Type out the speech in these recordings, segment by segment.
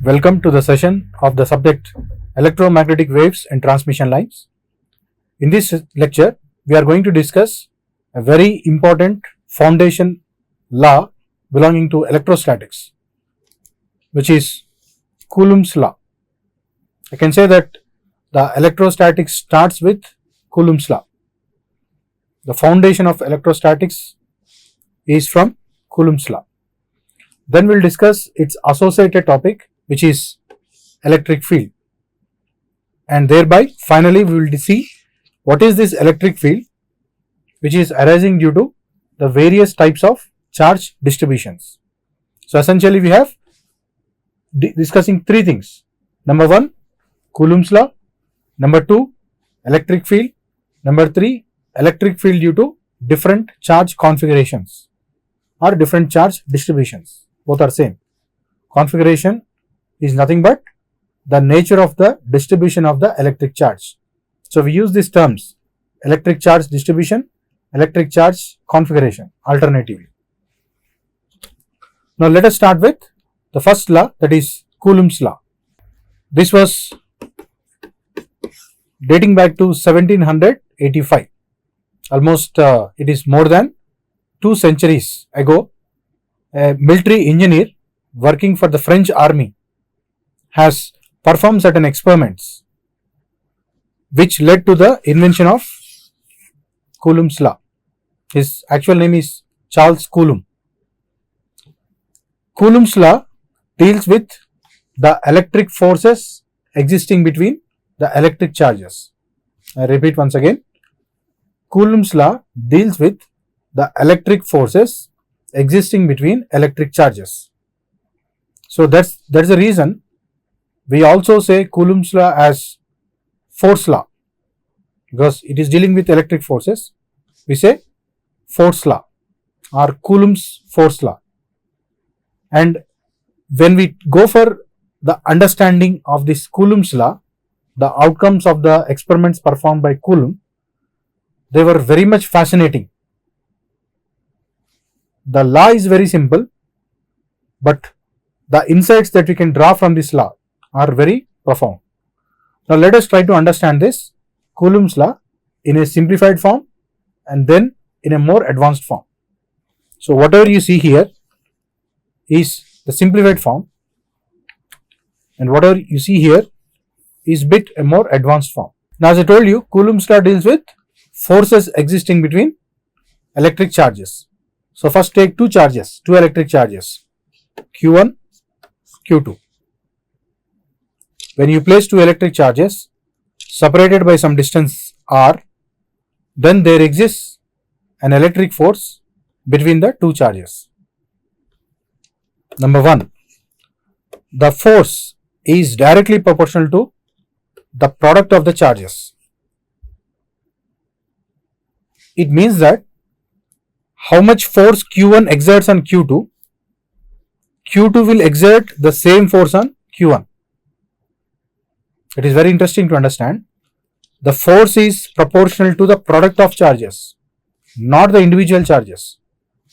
Welcome to the session of the subject Electromagnetic Waves and Transmission Lines. In this lecture, we are going to discuss a very important foundation law belonging to electrostatics, which is Coulomb's law. I can say that the electrostatics starts with Coulomb's law. The foundation of electrostatics is from Coulomb's law. Then we will discuss its associated topic, which is electric field, and thereby finally we will see what is this electric field, which is arising due to the various types of charge distributions. So essentially we have discussing three things. Number one, Coulomb's law. Number two, electric field. Number three, electric field due to different charge configurations or different charge distributions. Both are same. Configuration is nothing but the nature of the distribution of the electric charge. So we use these terms: electric charge distribution, electric charge configuration alternatively. Now let us start with the first law, that is Coulomb's law. This was dating back to 1785. Almost it is more than 2 centuries ago. A military engineer working for the French army has performed certain experiments which led to the invention of Coulomb's law. His actual name is Charles Coulomb. Coulomb's law deals with the electric forces existing between the electric charges. I repeat once again, Coulomb's law deals with the electric forces existing between electric charges. So that's the reason we also say Coulomb's law as force law, because it is dealing with electric forces. We say force law or Coulomb's force law. And when we go for the understanding of this Coulomb's law, the outcomes of the experiments performed by Coulomb, they were very much fascinating. The law is very simple, but the insights that we can draw from this law are very profound. Now let us try to understand this Coulomb's law in a simplified form and then in a more advanced form. So whatever you see here is the simplified form, and whatever you see here is bit a more advanced form. Now as I told you, Coulomb's law deals with forces existing between electric charges. So first take two electric charges, Q1, Q2. When you place two electric charges separated by some distance r, then there exists an electric force between the two charges. Number one, the force is directly proportional to the product of the charges. It means that how much force Q1 exerts on Q2, Q2 will exert the same force on Q1. It is very interesting to understand. The force is proportional to the product of charges, not the individual charges.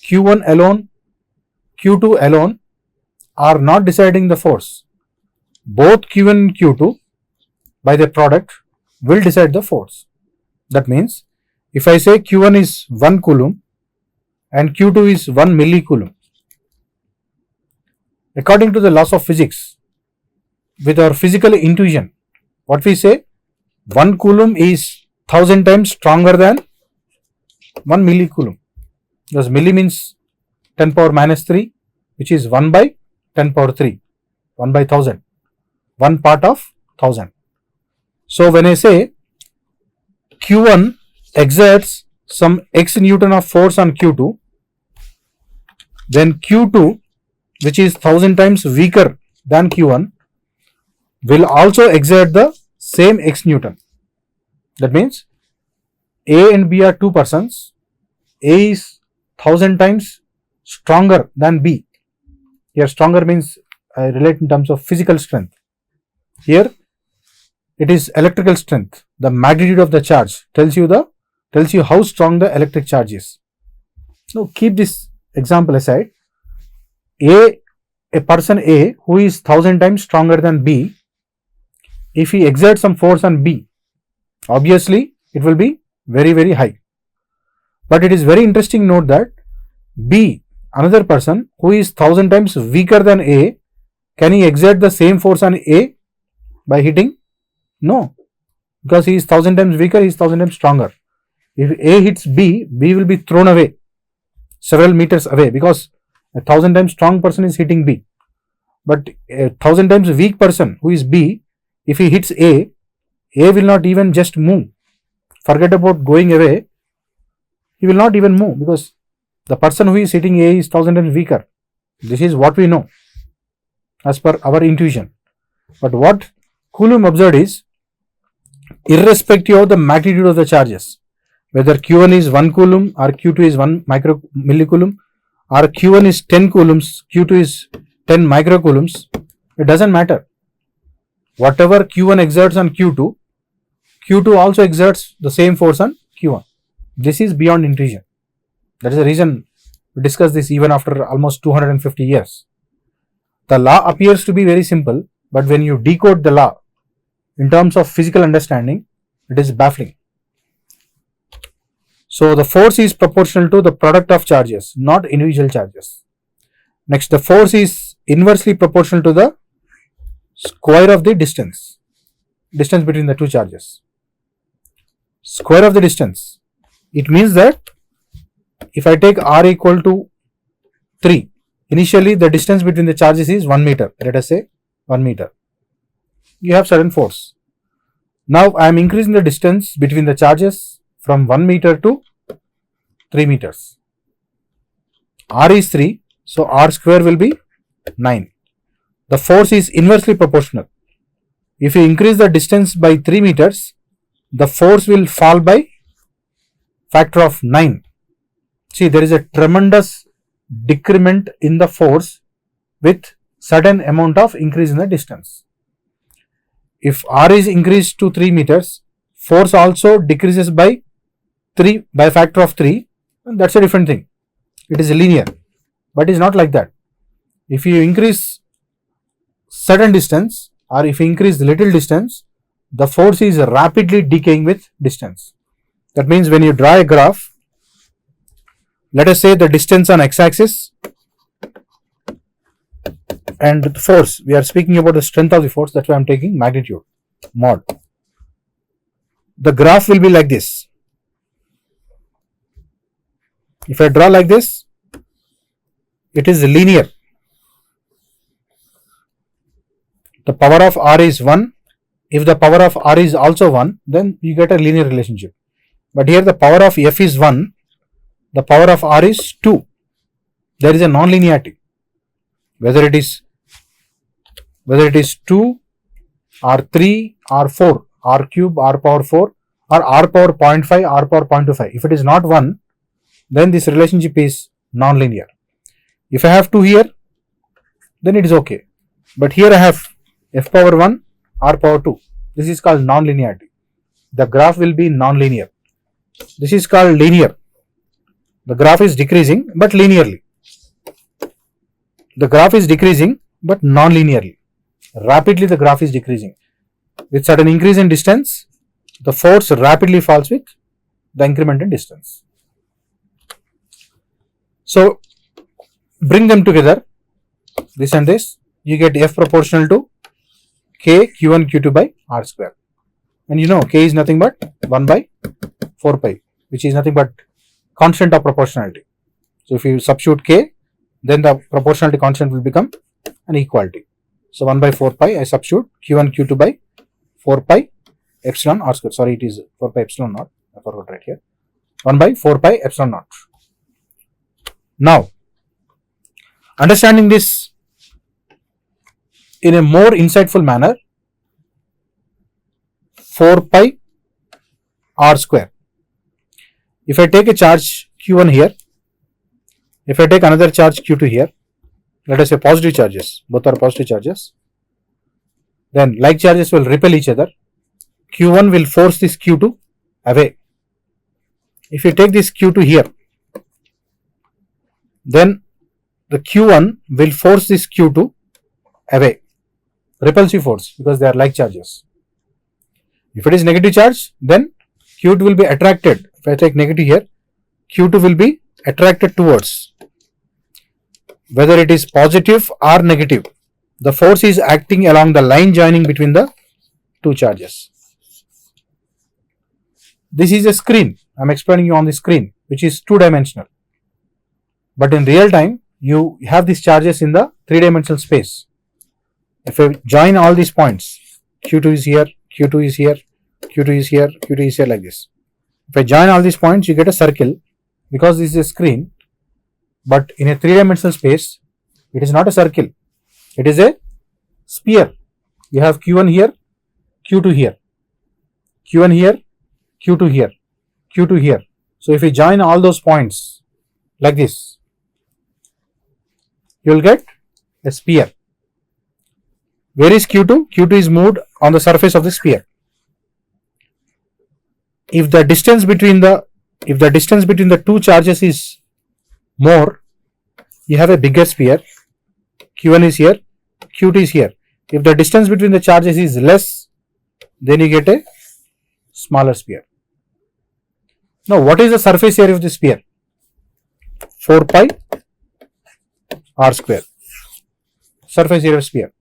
Q1 alone, Q2 alone are not deciding the force. Both Q1 and Q2 by their product will decide the force. That means if I say Q1 is 1 Coulomb and Q2 is 1 millicoulomb, according to the laws of physics, with our physical intuition, what we say, 1 Coulomb is 1000 times stronger than 1 millicoulomb, because milli means 10 power minus 3, which is 1 by 10 power 3, 1 by 1000, 1 part of 1000. So when I say Q1 exerts some x Newton of force on Q2, then Q2, which is 1000 times weaker than Q1, will also exert the same x Newton. That means A and B are two persons. A is 1000 times stronger than B. Here stronger means I relate in terms of physical strength. Here it is electrical strength. The magnitude of the charge tells you how strong the electric charge is. Now keep this example aside. A a person A who is 1000 times stronger than B, if he exerts some force on B, obviously it will be very, very high. But it is very interesting note that B, another person who is 1000 times weaker than A, can he exert the same force on A by hitting? No, because he is 1000 times weaker, he is 1000 times stronger. If A hits B, B will be thrown away several meters away because a 1000 times strong person is hitting B. But a 1000 times weak person who is B, if he hits A will not even just move. Forget about going away. He will not even move because the person who is hitting A is 1000 times weaker. This is what we know as per our intuition. But what Coloumb observed is, irrespective of the magnitude of the charges, whether Q1 is 1 coulomb or Q2 is 1 millicoulomb, or Q1 is 10 coulombs, Q2 is 10 microcoulombs, it doesn't matter. Whatever Q1 exerts on Q2, Q2 also exerts the same force on Q1. This is beyond intuition. That is the reason we discuss this even after almost 250 years. The law appears to be very simple, but when you decode the law in terms of physical understanding, it is baffling. So the force is proportional to the product of charges, not individual charges. Next, the force is inversely proportional to the square of the distance between the two charges. Square of the distance. It means that if I take r equal to 3, initially the distance between the charges is 1 meter. Let us say 1 meter. You have certain force. Now I am increasing the distance between the charges from 1 meter to 3 meters. R is 3, so r square will be 9. The force is inversely proportional. If you increase the distance by 3 meters, the force will fall by factor of 9. See, there is a tremendous decrement in the force with certain amount of increase in the distance. If r is increased to 3 meters, force also decreases by factor of 3, and that's a different thing. It is linear, but it is not like that. If you increase certain distance or if you increase little distance, the force is rapidly decaying with distance. That means when you draw a graph, let us say the distance on x-axis and the force, we are speaking about the strength of the force, that's why I am taking magnitude, mod. The graph will be like this. If I draw like this, it is linear. The power of r is 1. If the power of r is also 1, then you get a linear relationship. But here the power of f is 1, the power of r is 2. There is a non-linearity. Whether it is 2 or 3 or 4, r cube, r power 4 or r power 0.5, r power 0.25. If it is not 1, then this relationship is non-linear. If I have 2 here, then it is okay. But here I have f power 1, r power 2. This is called non-linearity. The graph will be non-linear. This is called linear. The graph is decreasing but linearly. The graph is decreasing but non-linearly. Rapidly the graph is decreasing. With certain increase in distance, the force rapidly falls with the increment in distance. So bring them together, this and this, you get f proportional to k q1 q2 by r square. And you know k is nothing but 1 by 4 pi, which is nothing but constant of proportionality. So if you substitute k, then the proportionality constant will become an equality. So 1 by 4 pi, I substitute q1 q2 by 4 pi epsilon r square. Sorry, it is 4 pi epsilon naught. I forgot right here. 1 by 4 pi epsilon naught. Now, understanding this in a more insightful manner, 4 pi r square. If I take a charge q1 here, if I take another charge q2 here, let us say positive charges, both are positive charges, then like charges will repel each other. q1 will force this q2 away. If you take this q2 here, then the Q1 will force this Q2 away. Repulsive force, because they are like charges. If it is negative charge, then Q2 will be attracted. If I take negative here, Q2 will be attracted towards. Whether it is positive or negative, the force is acting along the line joining between the two charges. This is a screen. I am explaining you on the screen, which is two-dimensional. But in real time, you have these charges in the three-dimensional space. If I join all these points, Q2 is here, Q2 is here, Q2 is here, Q2 is here, like this. If I join all these points, you get a circle, because this is a screen. But in a three-dimensional space, it is not a circle. It is a sphere. You have Q1 here, Q2 here, Q1 here, Q2 here, Q2 here. So if you join all those points like this, you will get a sphere. Where is Q2? Q2 is moved on the surface of the sphere. If the distance between the two charges is more, you have a bigger sphere. Q1 is here, Q2 is here. If the distance between the charges is less, then you get a smaller sphere. Now, what is the surface area of the sphere? 4 pi r square. Surface area of sphere.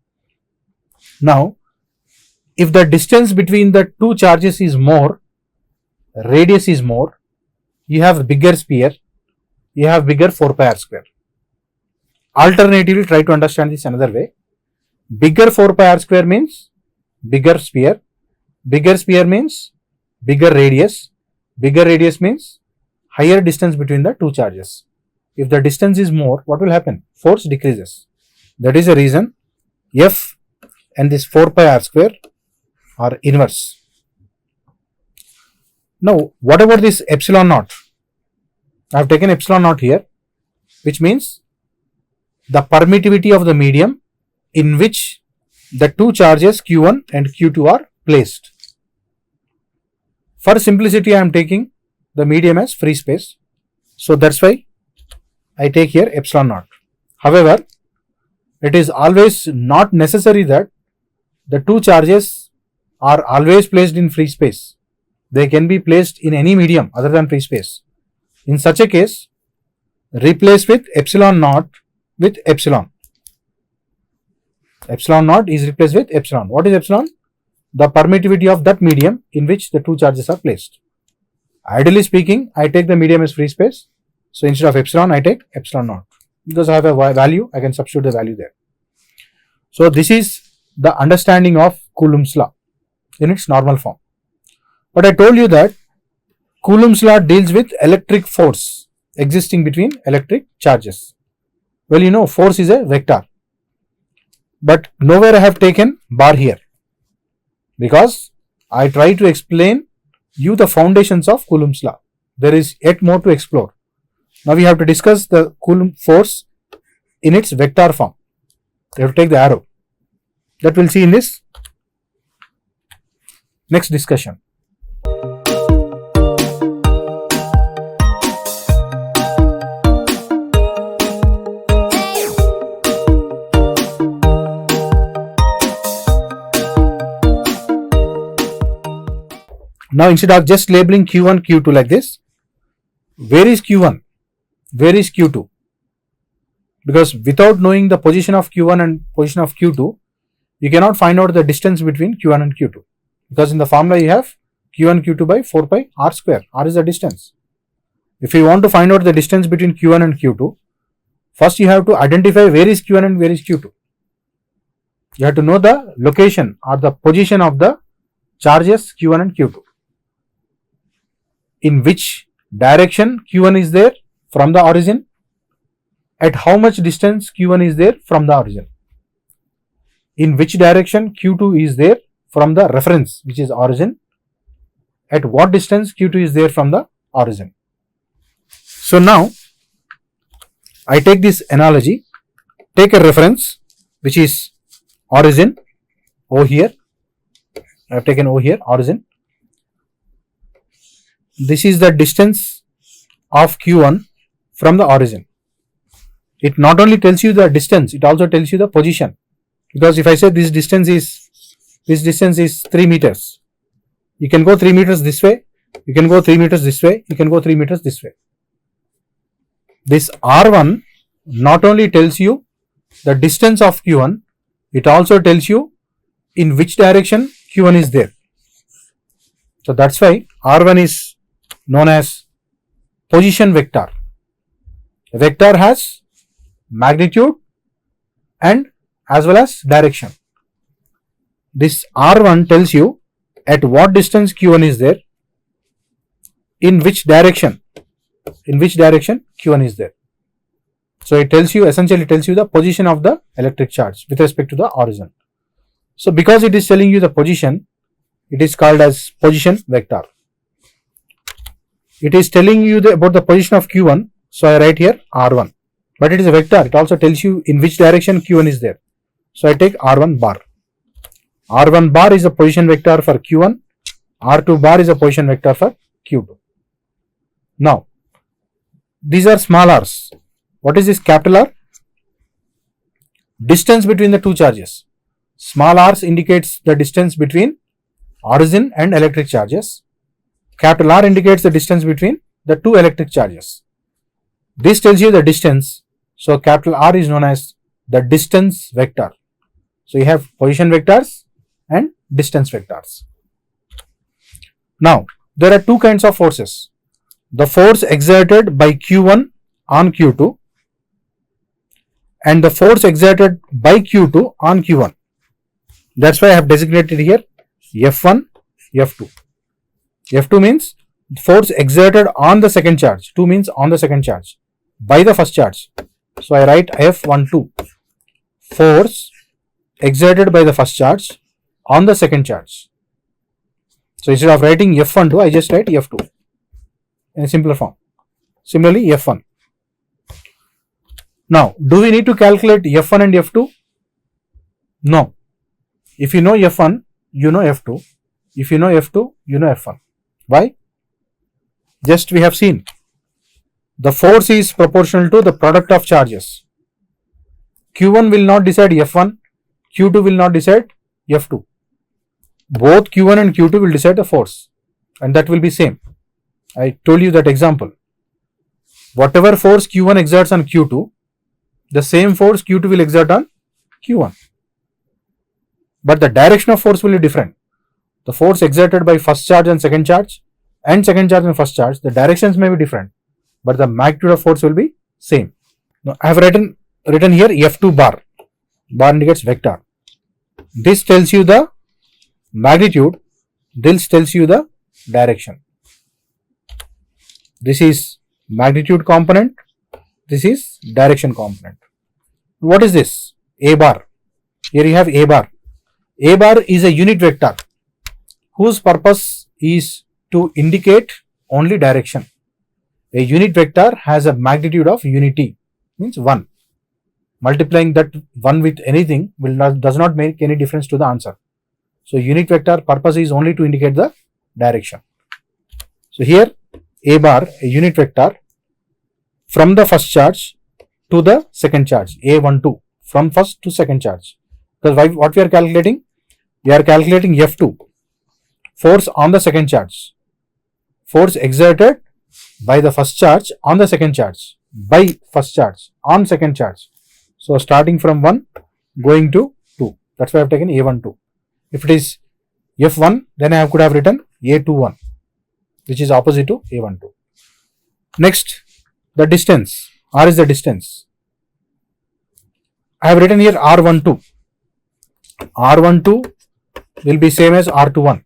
Now, if the distance between the two charges is more, radius is more, you have bigger sphere, you have bigger 4 pi r square. Alternatively, try to understand this another way. Bigger 4 pi r square means bigger sphere means bigger radius means higher distance between the two charges. If the distance is more, what will happen? Force decreases. That is the reason F and this 4 pi r square are inverse. Now, what about this epsilon naught? I have taken epsilon naught here, which means the permittivity of the medium in which the two charges Q1 and Q2 are placed. For simplicity, I am taking the medium as free space. So that's why I take here epsilon naught. However, it is always not necessary that the two charges are always placed in free space. They can be placed in any medium other than free space. In such a case, replace with epsilon naught with epsilon. Epsilon naught is replaced with epsilon. What is epsilon? The permittivity of that medium in which the two charges are placed. Ideally speaking, I take the medium as free space. So instead of epsilon, I take epsilon naught. Because I have a value, I can substitute the value there. So this is the understanding of Coulomb's law in its normal form. But I told you that Coulomb's law deals with electric force existing between electric charges. Well, you know, force is a vector. But nowhere I have taken bar here, because I try to explain you the foundations of Coulomb's law. There is yet more to explore. Now we have to discuss the Coulomb force in its vector form. You have to take the arrow. That we'll see in this next discussion. Now instead of just labeling Q1, Q2 like this, where is Q1? Where is Q2? Because without knowing the position of Q1 and position of Q2, you cannot find out the distance between Q1 and Q2. Because in the formula you have Q1, Q2 by 4 pi r square. R is the distance. If you want to find out the distance between Q1 and Q2, first you have to identify where is Q1 and where is Q2. You have to know the location or the position of the charges Q1 and Q2. In which direction Q1 is there from the origin, at how much distance Q1 is there from the origin, in which direction Q2 is there from the reference, which is origin, at what distance Q2 is there from the origin. So now I take this analogy, take a reference which is origin, O here, I have taken O here, origin. This is the distance of Q1 from the origin. it not only tells you the distance, it also tells you the position. Because if I say this distance is 3 meters, you can go 3 meters this way, you can go 3 meters this way, you can go 3 meters this way. This R1 not only tells you the distance of Q1, it also tells you in which direction Q1 is there. So that's why R1 is known as position vector. A vector has magnitude and as well as direction. This R1 tells you at what distance Q1 is there, in which direction Q1 is there. So it tells you, essentially tells you the position of the electric charge with respect to the origin. So because it is telling you the position, it is called as position vector. It is telling you about the position of Q1, so I write here R1. But it is a vector, it also tells you in which direction Q1 is there. So I take R1 bar. R1 bar is a position vector for Q1, R2 bar is a position vector for Q2. Now, these are small r's. What is this capital R? Distance between the two charges. Small r's indicates the distance between origin and electric charges. Capital R indicates the distance between the two electric charges. This tells you the distance. So capital R is known as the distance vector. So you have position vectors and distance vectors. Now, there are two kinds of forces. The force exerted by Q1 on Q2 and the force exerted by Q2 on Q1. That's why I have designated here F1, F2. F2 means force exerted on the second charge. 2 means on the second charge by the first charge. So I write F12. Force exerted by the first charge on the second charge. So instead of writing F12, I just write F2 in a simpler form. Similarly, F1. Now, do we need to calculate F1 and F2? No. If you know F1, you know F2. If you know F2, you know F1. Why? Just we have seen. The force is proportional to the product of charges. Q1 will not decide F1, Q2 will not decide F2. Both Q1 and Q2 will decide the force, and that will be same. I told you that example. Whatever force Q1 exerts on Q2, the same force Q2 will exert on Q1. But the direction of force will be different. The force exerted by first charge and second charge and first charge, the directions may be different, but the magnitude of force will be same. Now I have written here F2 bar. Bar indicates vector. This tells you the magnitude, this tells you the direction. This is magnitude component, this is direction component. What is this? A bar. Here you have A bar. A bar is a unit vector whose purpose is to indicate only direction. A unit vector has a magnitude of unity, means 1. Multiplying that 1 with anything does not make any difference to the answer. So unit vector purpose is only to indicate the direction. So here A bar, a unit vector from the first charge to the second charge, A12, from first to second charge. Because what we are calculating? We are calculating F2, force on the second charge. Force exerted by the first charge on the second charge, by first charge on second charge. So starting from 1 going to 2. That's why I have taken A12. If it is F1, then I could have written A21, which is opposite to A12. Next, the distance. R is the distance. I have written here R12. R12 will be same as R21.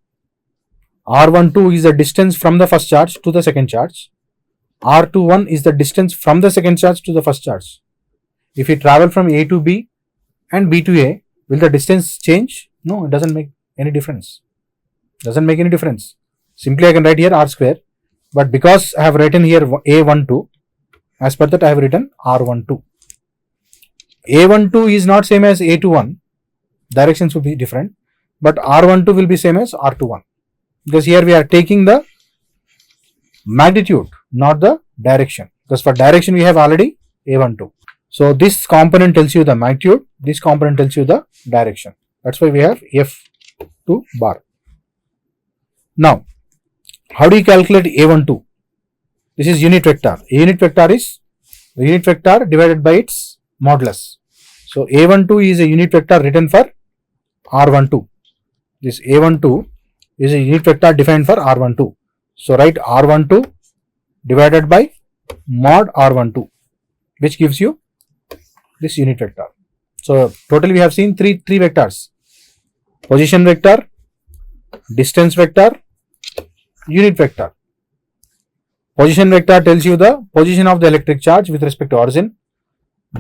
R12 is the distance from the first charge to the second charge. R21 is the distance from the second charge to the first charge. If you travel from A to B and B to A, will the distance change? No, it doesn't make any difference. Doesn't make any difference. Simply I can write here R square, but because I have written here A12, as per that I have written R12. A12 is not same as A21. Directions will be different, but R12 will be same as R21. Because here we are taking the magnitude, not the direction. Because for direction we have already A12. So this component tells you the magnitude, this component tells you the direction. That's why we have F2 bar. Now, how do you calculate A12? This is unit vector. A unit vector is the unit vector divided by its modulus. So A12 is a unit vector written for R12. This A12 is a unit vector defined for R12. So write R12 divided by mod R12, which gives you this unit vector. So totally we have seen three vectors: position vector, distance vector, unit vector. Position vector tells you the position of the electric charge with respect to origin.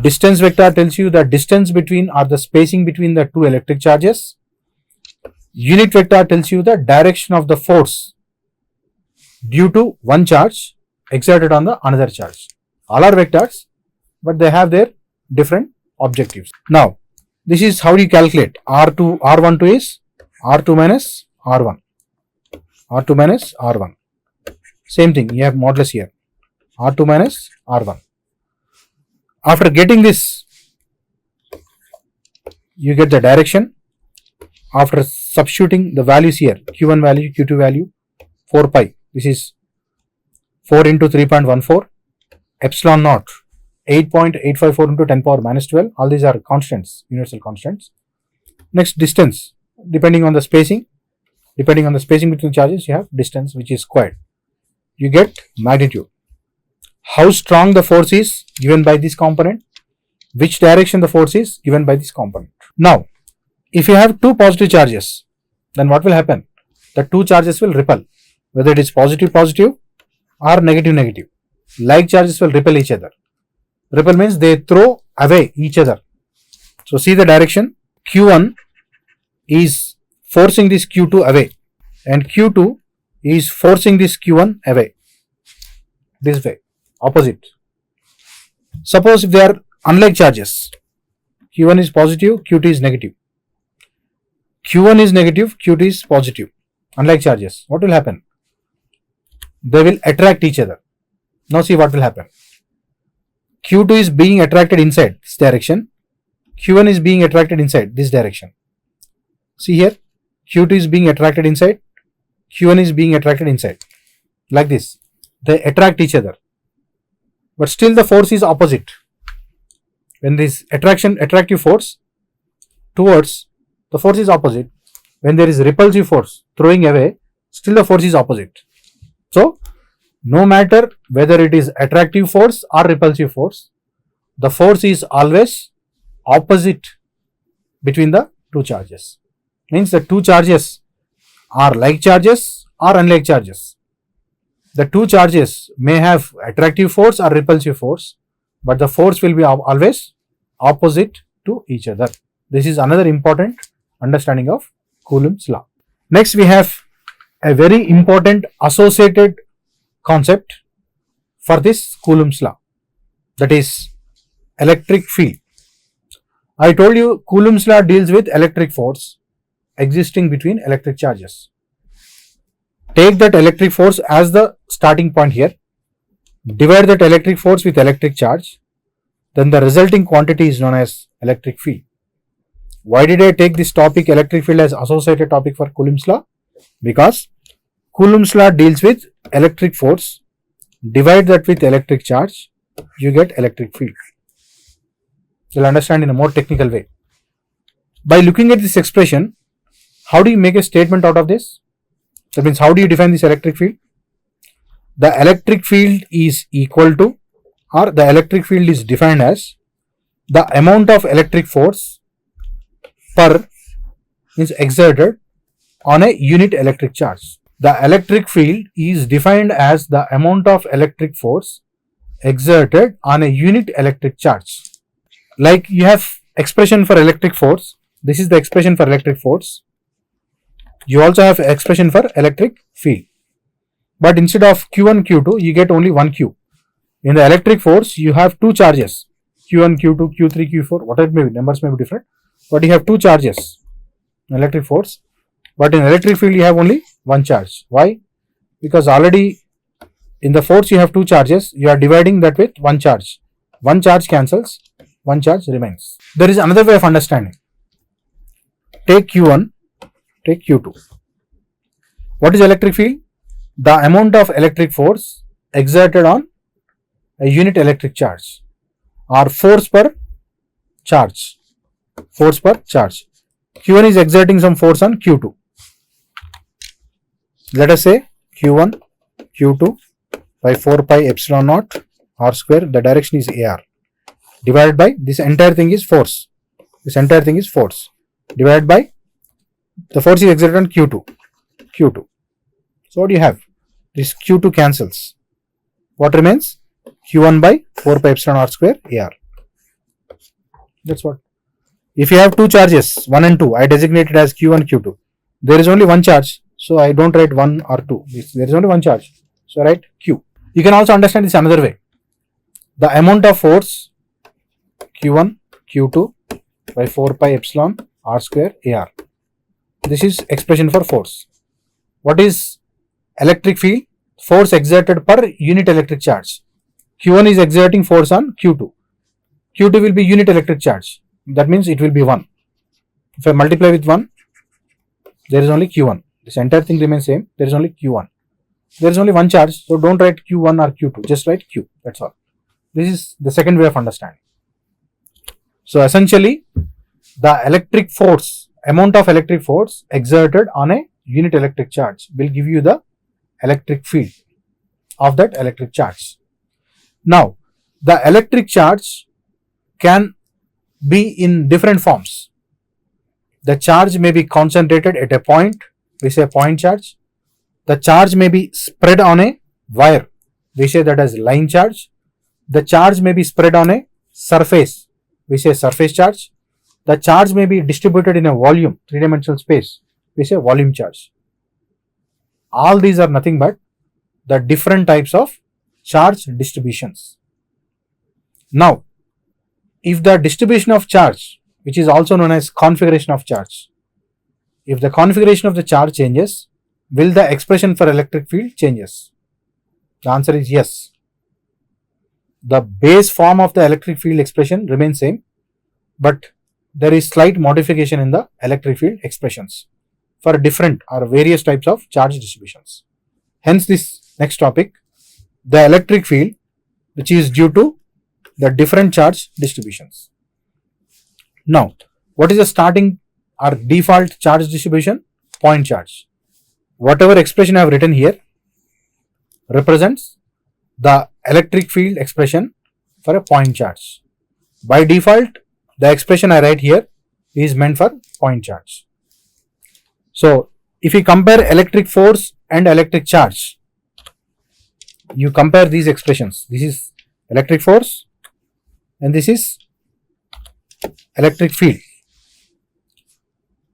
Distance vector tells you the distance between or the spacing between the two electric charges. Unit vector tells you the direction of the force due to one charge exerted on the another charge. All are vectors, but they have their different objectives. Now, this is how you calculate R12 is R2 minus R1. R2 minus R1. Same thing, you have modulus here. R2 minus R1. After getting this, you get the direction. After substituting the values here, Q1 value, Q2 value, 4 pi. This is 4 into 3.14. Epsilon naught, 8.854 into 10 power minus 12. All these are constants, universal constants. Next, distance. Depending on the spacing between charges, you have distance, which is squared. You get magnitude. How strong the force is given by this component, which direction the force is given by this component. Now, if you have two positive charges, then what will happen? The two charges will repel, whether it is positive or negative. Like charges will repel each other. Repel means they throw away each other. So see the direction. Q1 is forcing this Q2 away and Q2 is forcing this Q1 away. This way, opposite. Suppose if they are unlike charges, Q1 is positive, Q2 is negative. Q1 is negative, Q2 is positive. Unlike charges, what will happen? They will attract each other. Now see what will happen. Q2 is being attracted inside this direction. Q1 is being attracted inside this direction. See here, Q2 is being attracted inside, Q1 is being attracted inside. Like this, they attract each other. But still the force is opposite. When this attractive force towards, the force is opposite. When there is repulsive force throwing away, still the force is opposite. So, no matter whether it is attractive force or repulsive force, the force is always opposite between the two charges. Means the two charges are like charges or unlike charges. The two charges may have attractive force or repulsive force, but the force will be always opposite to each other. This is another important understanding of Coulomb's law. Next, we have a very important associated concept for this Coulomb's law, that is electric field. I told you Coulomb's law deals with electric force existing between electric charges. Take that electric force as the starting point here, divide that electric force with electric charge, then the resulting quantity is known as electric field. Why did I take this topic electric field as associated topic for Coulomb's law? Because Coulomb's law deals with electric force, divide that with electric charge, you get electric field. You'll understand in a more technical way. By looking at this expression, how do you make a statement out of this? That means, how do you define this electric field? The electric field is equal to, or the electric field is defined as the amount of electric force per is exerted on a unit electric charge. The electric field is defined as the amount of electric force exerted on a unit electric charge. Like you have expression for electric force. This is the expression for electric force. You also have expression for electric field. But instead of Q1, Q2, you get only one Q. In the electric force, you have two charges. Q1, Q2, Q3, Q4, whatever it may be, numbers may be different. But you have two charges in electric force. But in electric field, you have only one charge. Why? Because already in the force, you have two charges. You are dividing that with one charge. One charge cancels. one charge remains. There is another way of understanding. Take Q1, take Q2. What is electric field? The amount of electric force exerted on a unit electric charge, or force per charge. Force per charge. Q1 is exerting some force on Q2. Let us say Q1, Q2 by 4 pi epsilon naught r square, the direction is AR, divided by this entire thing is force. This entire thing is force divided by the force is exerted on Q2. Q2. So what do you have? This Q2 cancels. What remains? Q1 by 4 pi epsilon r square AR. That's what. If you have two charges, 1 and 2, I designate it as Q1, Q2. There is only one charge, so I don't write 1 or 2. There is only one charge, so I write Q. You can also understand this another way. The amount of force Q1, Q2 by 4 pi epsilon r square AR. This is expression for force. What is electric field? Force exerted per unit electric charge. Q1 is exerting force on Q2. Q2 will be unit electric charge. That means it will be 1. If I multiply with 1, there is only Q1. This entire thing remains same. There is only Q1. There is only one charge, so don't write Q1 or Q2. Just write Q. That's all. This is the second way of understanding. So essentially, the electric force, amount of electric force exerted on a unit electric charge will give you the electric field of that electric charge. Now, the electric charge can be in different forms. The charge may be concentrated at a point, we say point charge. The charge may be spread on a wire, we say that as line charge. The charge may be spread on a surface, we say surface charge. The charge may be distributed in a volume, three-dimensional space, we say volume charge. All these are nothing but the different types of charge distributions. Now, if the distribution of charge, which is also known as configuration of charge, if the configuration of the charge changes, will the expression for electric field changes? The answer is yes. The base form of the electric field expression remains same, but there is slight modification in the electric field expressions for different or various types of charge distributions. Hence this next topic, the electric field, which is due to the different charge distributions. Now, what is the starting or default charge distribution? Point charge. Whatever expression I have written here represents the electric field expression for a point charge. By default, the expression I write here is meant for point charge. So, if you compare electric force and electric charge, you compare these expressions. This is electric force and this is electric field.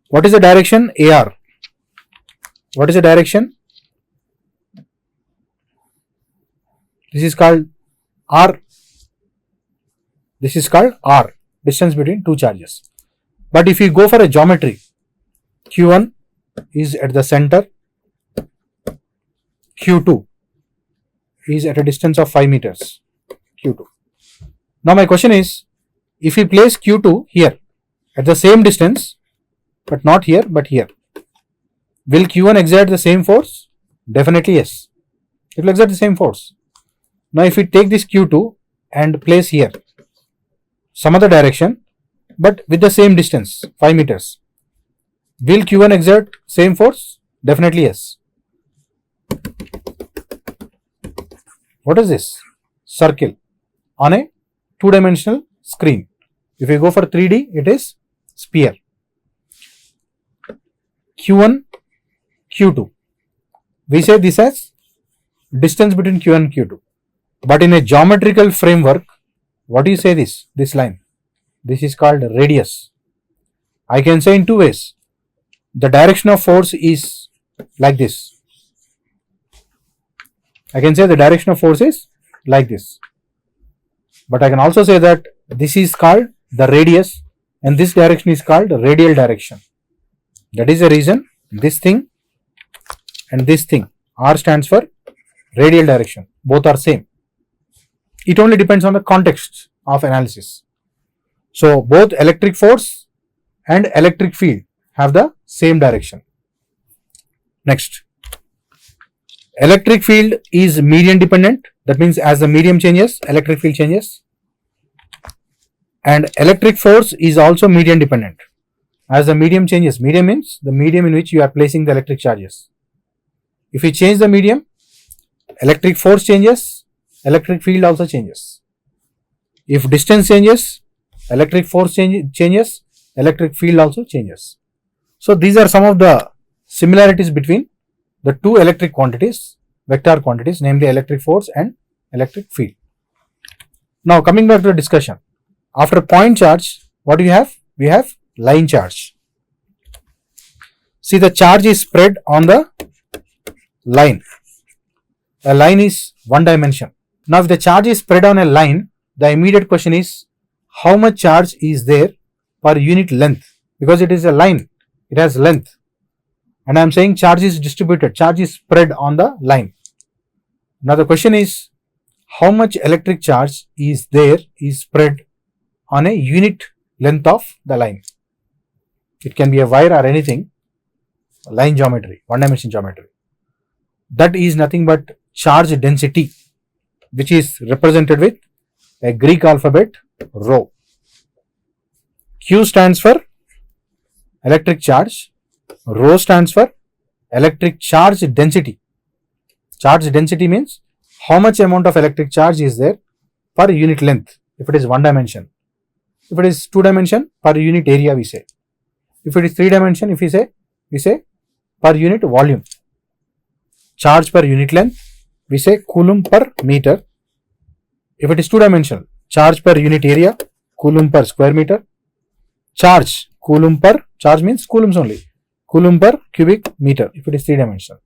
What is the direction? AR. What is the direction? This is called R. This is called R, distance between two charges. But if you go for a geometry, Q1 is at the center, Q2 is at a distance of 5 meters, Q2. Now my question is, if we place Q2 here at the same distance, but not here but here, will Q1 exert the same force? Definitely yes. It will exert the same force. Now if we take this Q2 and place here, some other direction, but with the same distance, 5 meters, will Q1 exert same force? Definitely yes. What is this? Circle on a two-dimensional screen. If we go for 3D, it is sphere. Q1, Q2. We say this as distance between Q1 and Q2. But in a geometrical framework, what do you say this line? This is called radius. I can say in two ways. The direction of force is like this. I can say the direction of force is like this. But I can also say that this is called the radius and this direction is called the radial direction. That is the reason this thing and this thing, R stands for radial direction. Both are same. It only depends on the context of analysis. So both electric force and electric field have the same direction. Next, electric field is medium dependent. That means as the medium changes, electric field changes. And electric force is also medium dependent. As the medium changes, medium means the medium in which you are placing the electric charges. If you change the medium, electric force changes, electric field also changes. If distance changes, electric force changes, electric field also changes. So these are some of the similarities between the two electric quantities, vector quantities, namely electric force and electric field. Now coming back to the discussion. After point charge, what do we have? We have line charge. See, the charge is spread on the line. A line is one dimension. Now if the charge is spread on a line, the immediate question is how much charge is there per unit length, because it is a line, it has length, and I am saying charge is distributed, charge is spread on the line. Now the question is how much electric charge is there is spread on a unit length of the line. It can be a wire or anything, line geometry, one dimension geometry. That is nothing but charge density, which is represented with a Greek alphabet rho. Q stands for electric charge, rho stands for electric charge density. Charge density means how much amount of electric charge is there per unit length, if it is one dimension. If it is two dimension, per unit area we say. If it is three dimension, if we say per unit volume. Charge per unit length, we say Coulomb per meter. If it is two dimensional, charge per unit area, Coulomb per square meter. Charge, Coulomb per, charge means coulombs only, Coulomb per cubic meter if it is three dimensional.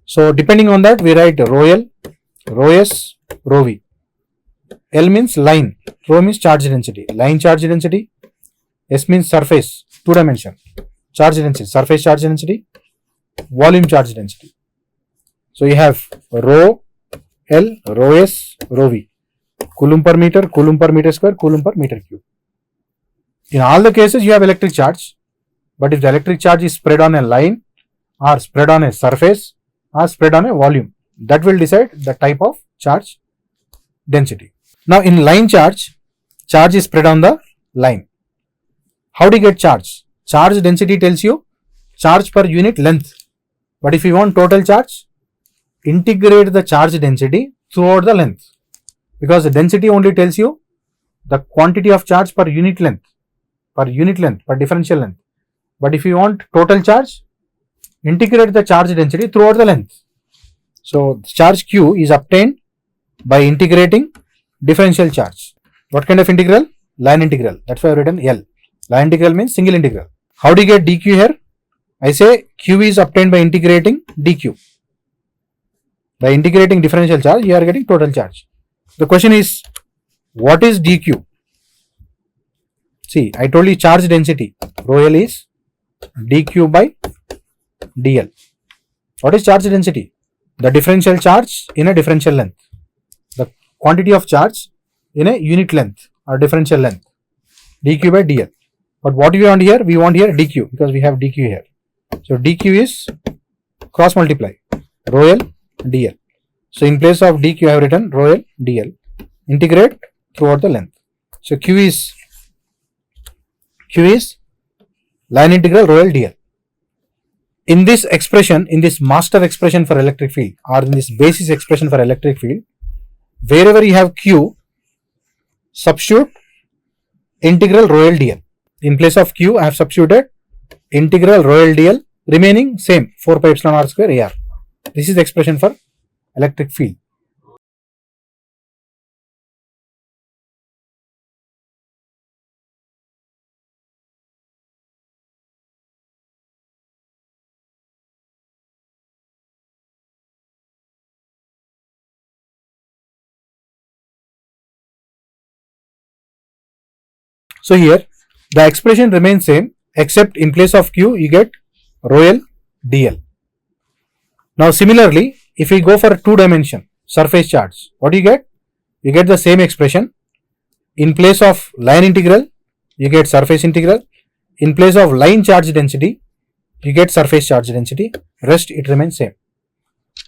So depending on that we write rho L, rho S, rho V. L means line, rho means charge density, line charge density. S means surface, two dimension, charge density, surface charge density, volume charge density. So you have rho L, rho S, rho V. Coulomb per meter square, Coulomb per meter cube. In all the cases you have electric charge, but if the electric charge is spread on a line or spread on a surface or spread on a volume, that will decide the type of charge density. Now in line charge, charge is spread on the line. How do you get charge? Charge density tells you charge per unit length, but if you want total charge, integrate the charge density throughout the length, because the density only tells you the quantity of charge per unit length, per differential length. But if you want total charge, integrate the charge density throughout the length. So charge Q is obtained by integrating differential charge. What kind of integral? Line integral. That's why I have written L. Line integral means single integral. How do you get dq here? I say Q is obtained by integrating dq. By integrating differential charge, you are getting total charge. The question is, what is dq? See, I told you charge density, rho L is dq by dl. What is charge density? The differential charge in a differential length. The quantity of charge in a unit length or differential length, dq by dl. But what we want here? We want here dq, because we have dq here. So dq is cross multiply rho L dl. So in place of dq I have written rho L dl. Integrate throughout the length. So Q is line integral rho L dl. In this expression, in this master expression for electric field, or in this basis expression for electric field, wherever you have Q, substitute integral rho L dl. In place of Q, I have substituted integral rho L dl, remaining same 4 pi epsilon r square AR. This is the expression for electric field. So here the expression remains same, except in place of Q you get rho L dl. Now similarly, if we go for 2 dimension surface charge, what do you get? You get the same expression. In place of line integral, you get surface integral. In place of line charge density, you get surface charge density. Rest it remains same.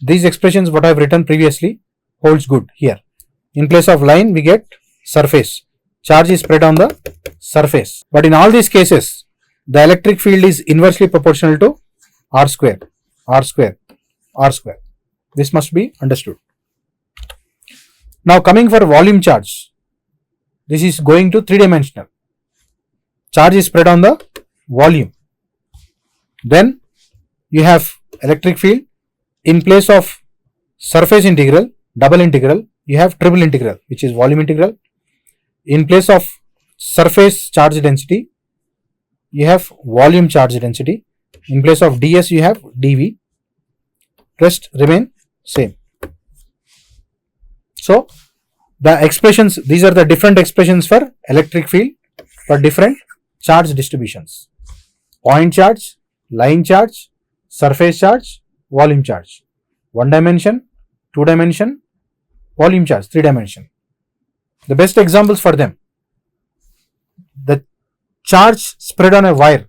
These expressions what I have written previously holds good here. In place of line, we get surface. Charge is spread on the surface. But in all these cases, the electric field is inversely proportional to R square, R square, R square. This must be understood. Now coming for volume charge, this is going to 3-dimensional. Charge is spread on the volume. Then you have electric field. In place of surface integral, double integral, you have triple integral, which is volume integral. In place of surface charge density, you have volume charge density. In place of ds, you have dv. Rest remain same. So the expressions, these are the different expressions for electric field for different charge distributions. Point charge, line charge, surface charge, volume charge. 1 dimension, 2 dimension, volume charge, 3 dimension. The best examples for them. The charge spread on a wire,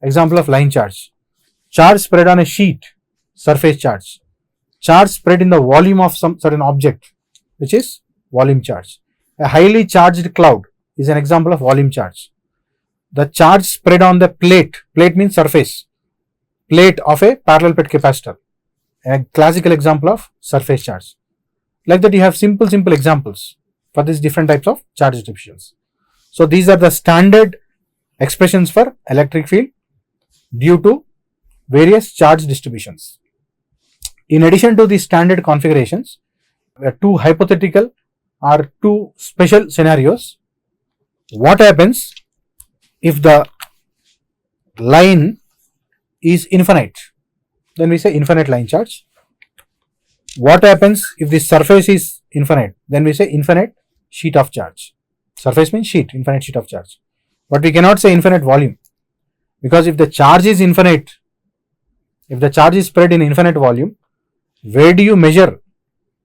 example of line charge. Charge spread on a sheet, surface charge. Charge spread in the volume of some certain object, which is volume charge. A highly charged cloud is an example of volume charge. The charge spread on the plate, plate means surface, plate of a parallel plate capacitor, a classical example of surface charge. Like that you have simple examples for these different types of charge distributions. So these are the standard expressions for electric field due to various charge distributions. In addition to these standard configurations, there are two hypothetical or two special scenarios. What happens if the line is infinite? Then we say infinite line charge. What happens if the surface is infinite? Then we say infinite sheet of charge. Surface means sheet, infinite sheet of charge. But we cannot say infinite volume, because if the charge is infinite, if the charge is spread in infinite volume, where do you measure?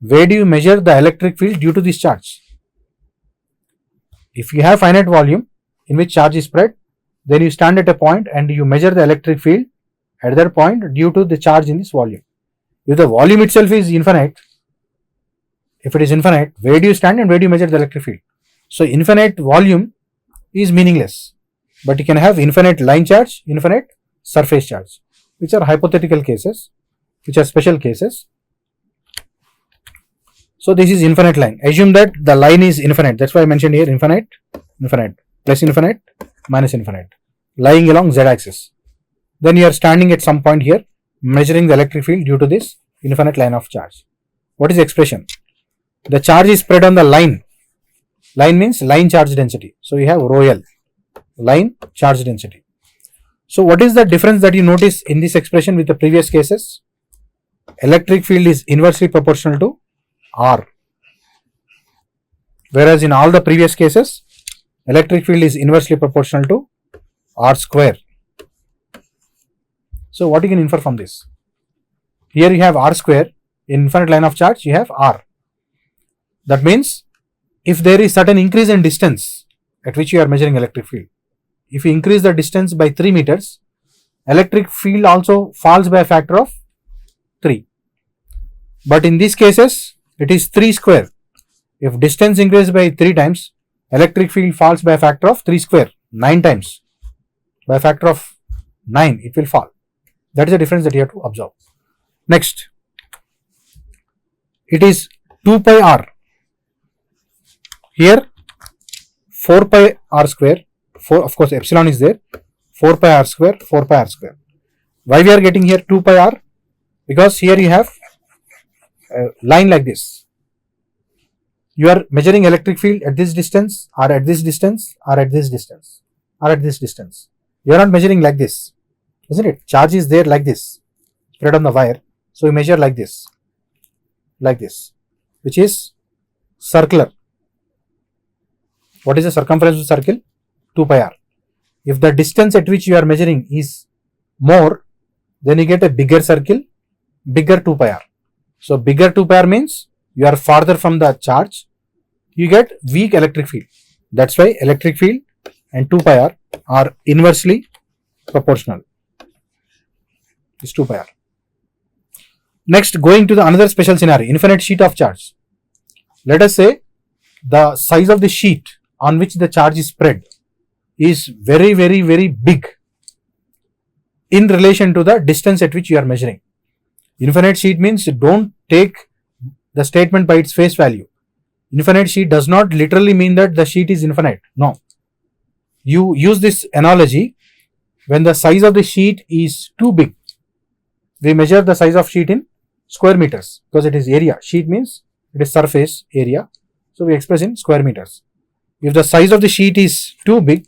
Where do you measure the electric field due to this charge? If you have finite volume in which charge is spread, then you stand at a point and you measure the electric field at that point due to the charge in this volume. If the volume itself is infinite, if it is infinite, where do you stand and where do you measure the electric field? So infinite volume is meaningless, but you can have infinite line charge, infinite surface charge, which are hypothetical cases, which are special cases. So this is infinite line. Assume that the line is infinite. That's why I mentioned here infinite, infinite, plus infinite, minus infinite, lying along z-axis. Then you are standing at some point here, measuring the electric field due to this infinite line of charge. What is the expression? The charge is spread on the line. Line means line charge density. So you have rho L, line charge density. So what is the difference that you notice in this expression with the previous cases? Electric field is inversely proportional to R, whereas in all the previous cases, electric field is inversely proportional to R square. So what you can infer from this? Here you have R square, in infinite line of charge you have R. That means if there is certain increase in distance at which you are measuring electric field, if you increase the distance by 3 meters, electric field also falls by a factor of 3. But in these cases, it is 3 square. If distance increases by 3 times, electric field falls by a factor of 3 square, 9 times. By a factor of 9, it will fall. That is the difference that you have to observe. Next, it is 2 pi r. Here, 4 pi r square, of course epsilon is there, 4 pi r square, 4 pi r square. Why we are getting here 2 pi r? Because here you have a line like this. You are measuring electric field at this distance, or at this distance, or at this distance, or at this distance. You are not measuring like this, isn't it? Charge is there like this, spread on the wire. So you measure like this, which is circular. What is the circumference of the circle? 2 pi r. If the distance at which you are measuring is more, then you get a bigger circle, bigger 2 pi r. So bigger 2 pi r means you are farther from the charge, you get weak electric field. That's why electric field and 2 pi r are inversely proportional. It's 2 pi r. Next, going to the another special scenario, infinite sheet of charge. Let us say the size of the sheet on which the charge is spread is very big in relation to the distance at which you are measuring. Infinite sheet means don't take the statement by its face value. Infinite sheet does not literally mean that the sheet is infinite. No. You use this analogy when the size of the sheet is too big. We measure the size of sheet in square meters because it is area. Sheet means it is surface area. So we express in square meters. If the size of the sheet is too big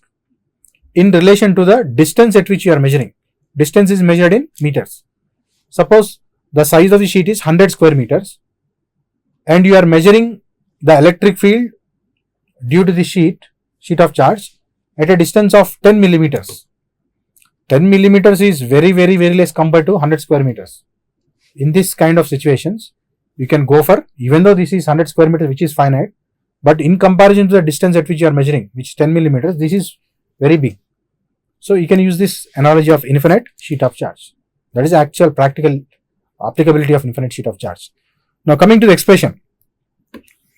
in relation to the distance at which you are measuring, distance is measured in meters. Suppose the size of the sheet is 100 square meters and you are measuring the electric field due to the sheet of charge at a distance of 10 millimeters. 10 millimeters is very less compared to 100 square meters. In this kind of situations, you can go for, even though this is 100 square meters which is finite, but in comparison to the distance at which you are measuring, which is 10 millimeters, this is very big. So you can use this analogy of infinite sheet of charge. That is actual practical applicability of infinite sheet of charge. Now coming to the expression,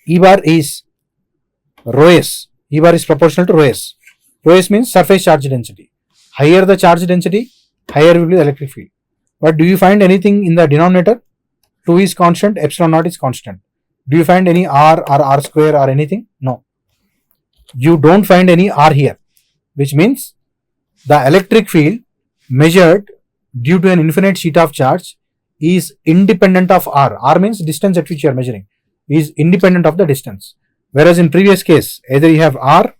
E bar is rho s. E bar is proportional to rho s. Rho s means surface charge density. Higher the charge density, higher will be the electric field. But do you find anything in the denominator? 2 is constant, epsilon naught is constant. Do you find any r or r square or anything? No. You don't find any r here, which means the electric field measured due to an infinite sheet of charge is independent of r. R means distance at which you are measuring is independent of the distance. Whereas in previous case, either you have r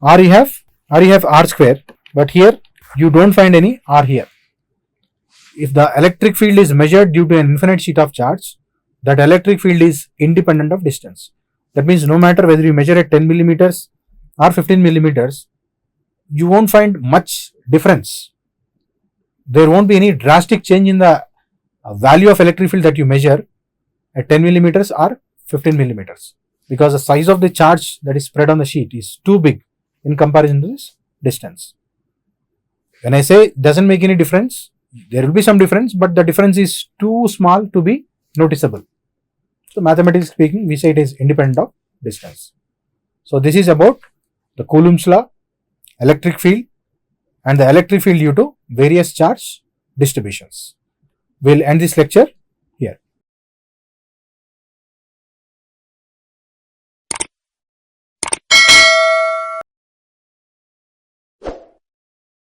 or you have r square, but here you don't find any r here. If the electric field is measured due to an infinite sheet of charge, that electric field is independent of distance. That means no matter whether you measure at 10 millimeters or 15 millimeters, you won't find much difference. There won't be any drastic change in the value of electric field that you measure at 10 millimeters or 15 millimeters, because the size of the charge that is spread on the sheet is too big in comparison to this distance. When I say doesn't make any difference, there will be some difference, but the difference is too small to be noticeable. So mathematically speaking, we say it is independent of distance. So this is about the Coulomb's law, electric field, and the electric field due to various charge distributions. We'll end this lecture